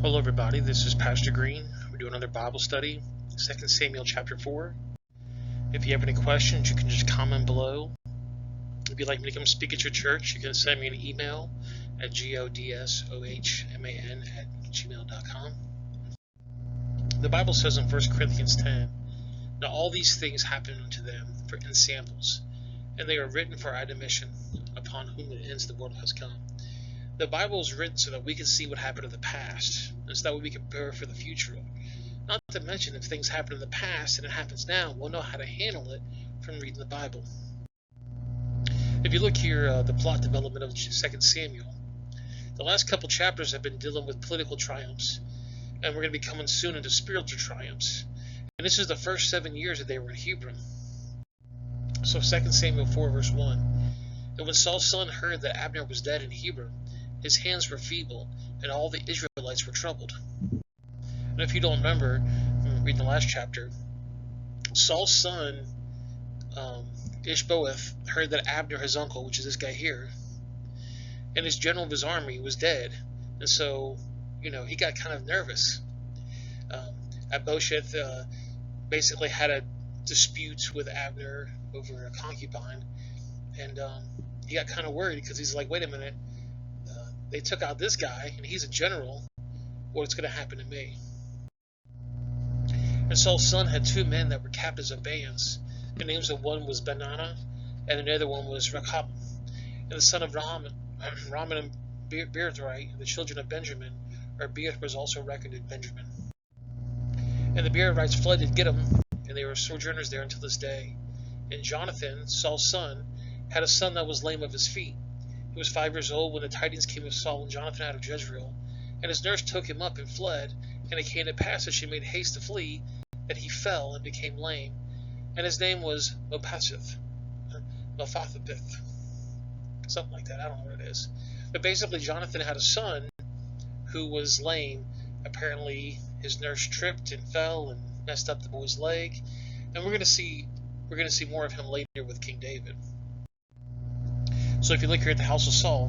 Hello everybody, this is Pastor Green. We're doing another Bible study, 2 Samuel chapter 4. If you have any questions, you can just comment below. If you'd like me to come speak at your church, you can send me an email at godsohman@gmail.com. The Bible says in 1 Corinthians 10, "Now all these things happen unto them in samples, and they are written for our admonition, upon whom the ends of the world has come." The Bible is written so that we can see what happened in the past, and so that way we can prepare for the future. Not to mention, if things happen in the past and it happens now, we'll know how to handle it from reading the Bible. If you look here, the plot development of 2 Samuel, the last couple chapters have been dealing with political triumphs, and we're going to be coming soon into spiritual triumphs. And this is the first 7 years that they were in Hebron. So 2 Samuel 4 verse 1, "And when Saul's son heard that Abner was dead in Hebron, his hands were feeble, and all the Israelites were troubled." And if you don't remember, reading the last chapter, Saul's son, Ishboeth, heard that Abner, his uncle, which is this guy here, and his general of his army was dead. And so, he got kind of nervous. Ishboeth basically had a dispute with Abner over a concubine, and he got kind of worried because he's like, wait a minute, they took out this guy, and he's a general. What's going to happen to me? And Saul's son had two men that were captains of bands. The names of one was Benaiah, and the other one was Rechab. And the son of Raman and Beerthite, the children of Benjamin, or Beerth was also reckoned in Benjamin. And the Beerthites fled to get him, and they were sojourners there until this day. And Jonathan, Saul's son, had a son that was lame of his feet. He was 5 years old when the tidings came of Saul and Jonathan out of Jezreel. And his nurse took him up and fled. And it came to pass as she made haste to flee, that he fell and became lame. And his name was Mephibosheth, something like that. I don't know what it is. But basically, Jonathan had a son who was lame. Apparently, his nurse tripped and fell and messed up the boy's leg. And we're going to see more of him later with King David. So if you look here at the house of Saul,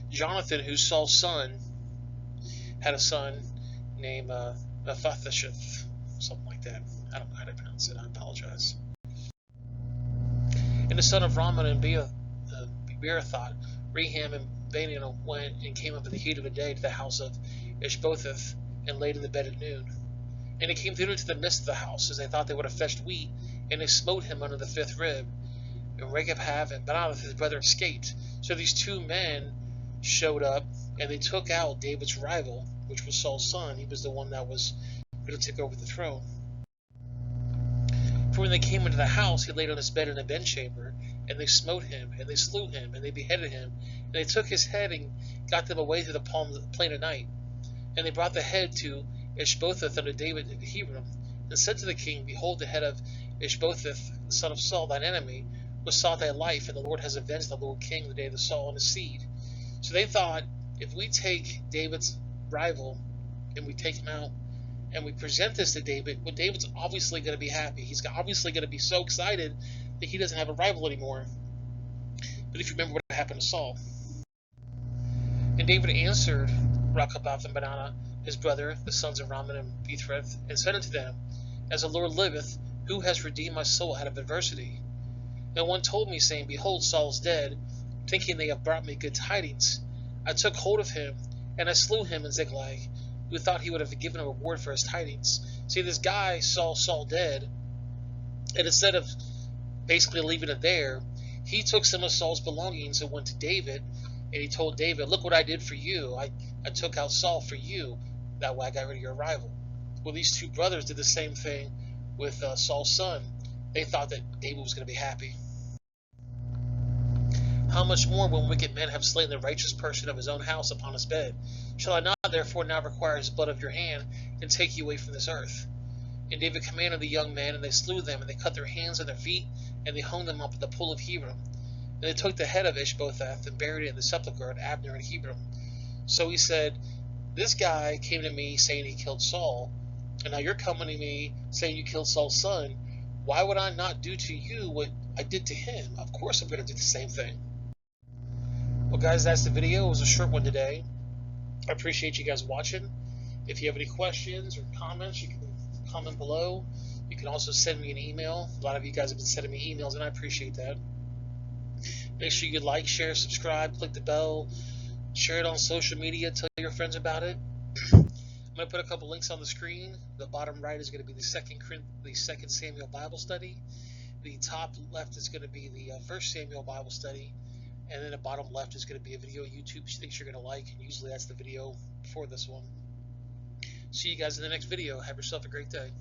Jonathan, who's Saul's son, had a son named Mephibosheth, something like that. I don't know how to pronounce it. I apologize. And the son of Raman and Beerthite, Reham and Benaiah went and came up in the heat of the day to the house of Ishbosheth and laid in the bed at noon. And it came through into the midst of the house, as they thought they would have fetched wheat, and they smote him under the fifth rib. And Rechab and Benaiah, his brother, escaped. So these two men showed up, and they took out David's rival, which was Saul's son. He was the one that was going to take over the throne. For when they came into the house, he laid on his bed in a bedchamber, and they smote him, and they slew him, and they beheaded him. And they took his head and got them away through the plain of night. And they brought the head to Ishbosheth unto David in Hebron, and said to the king, Behold, the head of Ishbosheth, the son of Saul, thine enemy, was sought thy life, and the Lord has avenged the Lord king the day of Saul and his seed. So they thought, if we take David's rival and we take him out and we present this to David, well, David's obviously going to be happy. He's obviously going to be so excited that he doesn't have a rival anymore. But if you remember what happened to Saul. And David answered Rechab and Benaiah, his brother, the sons of Raman and Beerthite, and said unto them, As the Lord liveth, who has redeemed my soul out of adversity? And one told me, saying, Behold, Saul is dead, thinking they have brought me good tidings. I took hold of him, and I slew him in Ziklag, who thought he would have given a reward for his tidings. See, this guy saw Saul dead, and instead of basically leaving it there, he took some of Saul's belongings and went to David, and he told David, Look what I did for you. I took out Saul for you. That way I got rid of your rival. Well, these two brothers did the same thing with Saul's son. They thought that David was going to be happy. How much more when wicked men have slain the righteous person of his own house upon his bed? Shall I not therefore now require his blood of your hand, and take you away from this earth? And David commanded the young men, and they slew them, and they cut their hands and their feet, and they hung them up at the pool of Hebron. And they took the head of Ishbosheth, and buried it in the sepulchre of Abner in Hebron. So he said, This guy came to me saying he killed Saul, and now you're coming to me saying you killed Saul's son. Why would I not do to you what I did to him? Of course I'm going to do the same thing. Well, guys, that's the video. It was a short one today. I appreciate you guys watching. If you have any questions or comments, you can comment below. You can also send me an email. A lot of you guys have been sending me emails, and I appreciate that. Make sure you like, share, subscribe, click the bell, share it on social media, tell your friends about it. I'm going to put a couple links on the screen. The bottom right is going to be the second Samuel Bible study. The top left is going to be the First Samuel Bible study, and then the bottom left is going to be a video YouTube she thinks you're going to like, and usually that's the video for this one. See you guys in the next video. Have yourself a great day.